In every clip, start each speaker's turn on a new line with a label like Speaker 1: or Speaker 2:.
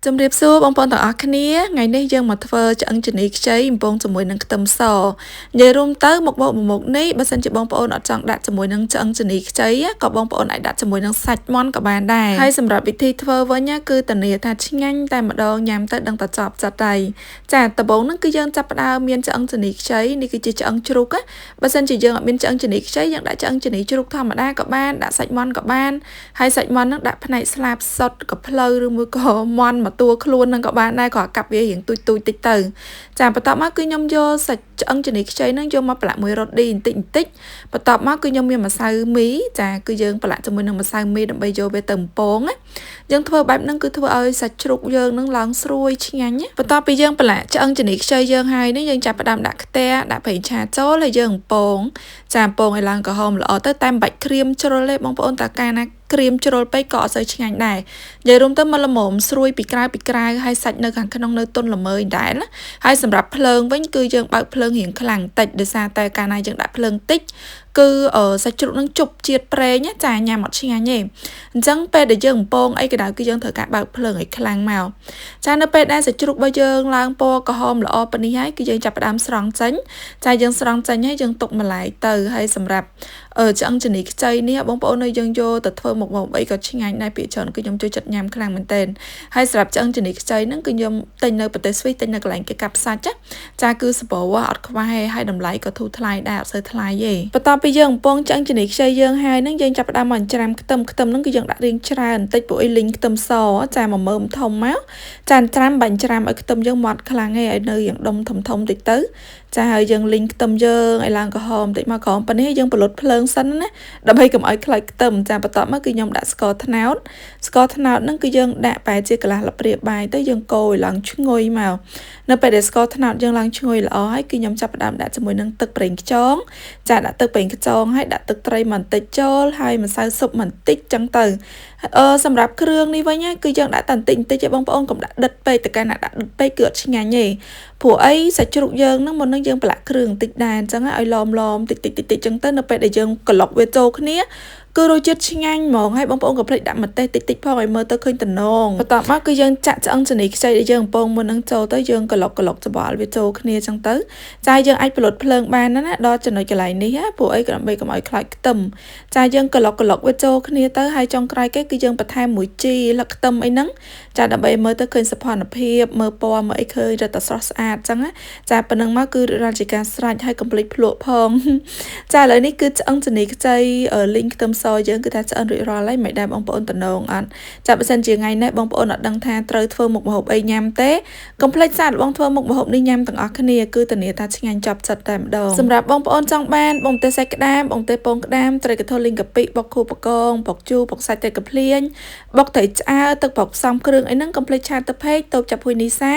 Speaker 1: ជំរាបសួរបងប្អូនទាំងអស់គ្នាថ្ងៃនេះយើងមកធ្វើឆ្អឹងជំនីខ្ចីបំពងជាមួយនឹងខ្ទឹមសនិយាយរួមទៅមុខនេះបើសិនជាបងប្អូនអត់ចង់ដាក់ជាមួយនឹងឆ្អឹងជំនីខ្ចីក៏បងប្អូនអាចដាក់ជាមួយនឹងសាច់មាន់ក៏បានដែរហើយសម្រាប់វិធីធ្វើវិញគឺធានាថាឆ្ងាញ់តែម្ដងញ៉ាំទៅដឹងតែចប់ចិត្តហើយចាដំបូងហ្នឹងគឺយើងចាប់ផ្ដើមមានឆ្អឹងជំនីខ្ចីនេះគឺជាឆ្អឹងជ្រូកបើសិនជាយើងអត់មានឆ្អឹងជំនីខ្ចីយើងដាក់ឆ្អឹងជំនីជ្រូកធម្មតាក៏បានដាក់សាច់មាន់ក៏បានហើយសាច់មាន់ហ្នឹងដាក់ផ្នែកស្លាបសុតក៏ផ្លូវឬមួយក៏មាន់មកតួខ្លួននឹងក៏បានដែរក៏កាប់វារៀងទូចតិចទៅចាបន្ទាប់មកគឺខ្ញុំយកសាច់ឆ្អឹងជំនីខ្ចីនឹងយកមកប្រឡាក់មួយរ៉ូឌីបន្តិចបន្ទាប់មកគឺខ្ញុំមានម្សៅមីចាគឺយើងប្រឡាក់ជាមួយនឹងម្សៅមីដើម្បីយកវាទៅបំពងយើងធ្វើបែបហ្នឹងគឺធ្វើឲ្យសាច់ជ្រូកយើងនឹងឡើងស្រួយឆ្ងាញ់បន្ទាប់ពីយើងប្រឡាក់ឆ្អឹងជំនីខ្ចីយើងហើយនេះយើងចាប់ផ្ដើមដាក់ខ្ទះដាក់ប្រេងឆាចូលហើយយើងបំពងចាបំពងឲ្យឡើងក្រហមល្អទៅតែមិនបាច់ក្រៀមជ្រុលទេបងប្អូនតើកាលណាក្រៀមជ្រុលពេកក៏អត់សូវឆ្ងាញ់ដែរនិយាយរួមទៅមកល្មមស្រួយពីក្រៅហើយសាច់នៅខាងក្នុងនៅទន់ល្មើយដែរណាហើយសម្រាប់ភ្លើងវិញគឺយើងបើកភ្លើងរៀងខ្លាំងតិចដោយសារតែកាលណាយើងដាក់ភ្លើងតិចគឺសាច់ជ្រូកនឹងជប់ជាតិប្រេងចាញ៉ាំអត់ឆ្ងាញ់ទេអញ្ចឹងពេលដែលយើងបំពងអីក៏ដោយគឺយើងត្រូវការបើកភ្លើងឲ្យខ្លាំងមកចានៅពេលដែលសាច់ជ្រូករបស់យើងឡើងពណ៌ក្រហមល្អប៉ុណ្នេះហើយគឺយើងចាប់ផ្ដើមស្រង់ចេញចាយើងស្រង់ចេញហើយយើងទុកម្លាយទៅហើយសម្រាប់ឆ្អឹងជំនីខ្ចីនេះបងប្អូននៅយើងយកទៅធ្វើមុខអីក៏ឆ្ងាញ់ដែរពីច្រើនគឺខ្ញុំចូលចិត្តញ៉ាំខ្លាំងមែនទែនហើយសម្រាប់ឆ្អឹងជំនីខ្ចីហ្នឹងគឺខ្ញុំទិញនៅប្រទេសស្វីសទិញនៅកន្លែងគេកាប់សាច់ចាគឺសបោអត់ខ្វះហើយតម្លៃក៏ធូរថ្លៃដែរអត់សូវថ្លៃទេបន្ទាប់ពីយើងបំពងឆ្អឹងជំនីខ្ចីយើងហើយហ្នឹងយើងចាប់ផ្ដើមមកច្រាំខ្ទឹមហ្នឹងគឺយើងដាក់រៀងច្រើនបន្តិចព្រោះអីលីងខ្ទឹមសចាមកមើមធំមកចាច្រាំបាញ់ច្រាំឲ្យខ្ទឹមយើងម៉ត់ខ្លាំងហើយឲ្យនៅយ៉ាងដុំធំតិចទៅចាហើយយើងលីងខ្ទឹមយើងឲ្យឡើងក្រហមតិចមកក្រហមប៉ុណ្នេះយើងបលត់ភ្លើងសិនណាដើម្បីកុំឲ្យខ្លាចខ្ទឹមចាបន្ទាប់មកគឺខ្ញុំដាក់ស្ករត្នោតហ្នឹងគឺយើងដាក់ប្រហែលជាកន្លះល្ព្រាបាយទៅយើងកូរឲ្យឡើងឈ្ងុយមកនៅពេលដែលស្ករត្នោតយើងឡើងឈ្ងុយល្អហើយគឺខ្ញុំចាប់ផ្ដើមដាក់ជាមួយនឹងទឹកប្រេងខ្យងចាដាក់ទឹកប្រេងខ្យងហើយដាក់ទឹកត្រីបន្តិចចូលហើយម្សៅស៊ុបបន្តិចចឹងទៅសម្រាប់គ្រឿងនេះវិញគឺយើងដាក់តែបន្តិចទេបងប្អូនកុំដាក់ដិតពេកតើកាលណាដាក់ដិតពេកគឺអត់ឆ្ងាញ់ទេព្រោះអីសាច់ជ្រូកយើងហ្នឹងមុននឹងយើងប្រឡាក់គ្រឿងបន្តិចដែរអញ្ចឹងឲ្យឡមតិចចឹងទៅនៅពេលដែលយើងក្លុកវាចូលគ្នាគឺរសជាតិឆ្ងាញ់ហ្មងហើយបងប្អូនកុំភ្លេចដាក់ម្ទេសតិចផងឲ្យមើលទៅឃើញតំណងបន្ទាប់មកគឺយើងចាក់ឆ្អឹងជំនីខ្ចីដែលយើងបំពងមុននឹងចូលទៅយើងក្លុកច្បល់វាចូលគ្នាចឹងទៅចាយើងអាចបលត់ភ្លើងបានណាដល់ចំណុចកន្លែងនេះព្រោះអីក៏ដើម្បីកុំឲ្យខ្លាចខ្ទឹមចាយើងក្លុកវាចូលគ្នាទៅហើយចុងក្រោយគេគឺយើងបន្ថែមមួយជីលឹកខ្ទឹមអីហ្នឹងចាដើម្បីមើលទៅឃើញសោភ័ណភាពមើលពណ៌មើលអីឃើញរឹតតែស្រស់ស្អាតចឹងណាចាប៉ុណ្្នឹងមកគឺរាល់ជាការស្រេចហើយកុំភ្លេចភ្លក់ផងចាឥឡូវនេះគឺឆ្អឹងជំនីខ្ចីលីងខ្ទឹមសយើងគឺថាឆ្អិនរួចរាល់ហើយមិនដែរបងប្អូនតំណងអត់ចាបើសិនជាថ្ងៃនេះបងប្អូនអត់ដឹងថាត្រូវធ្វើមុខម្ហូបអីញ៉ាំទេកុំភ្លេចសាកល្បងធ្វើមុខម្ហូបនេះញ៉ាំទាំងអស់គ្នាគឺធានាថាឆ្ងាញ់ចប់ចិត្តតែម្ដងសម្រាប់បងប្អូនចង់បានបងម្ទេសសាច់ក្តាមបងម្ទេសពងក្តាមត្រីកន្ធរលីងកាពិបុកខូបកងបុកជូរបុកសាច់ត្រីកាភ្លៀងបុកត្រីឆ្អើរទឹកបុកផ្សំគ្រឿងអីហ្នឹងកុំភ្លេចឆាទៅពេកតូបចាប់ហួយនីសា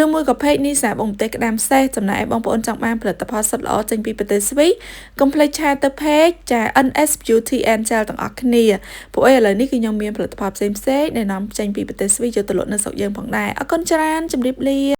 Speaker 1: ឬមួយក៏ពេកនីសាបងម្ទេសក្តាមសេះចំណែកបងប្អូនចង់បានផលិតផលសុទ្ធល្អចេញពីប្រទេសស្វីសកុំភ្លេចឆាទៅពេកចា NS Beauty and Gel ទាំងអស់គ្នាពួកឥឡូវនេះគឺខ្ញុំមានផលិតផលផ្សេងដែលនាំចេញពីប្រទេសស្វីសយកទៅលក់នៅស្រុកយើងផងដែរអរគុណច្រើនជម្រាបលា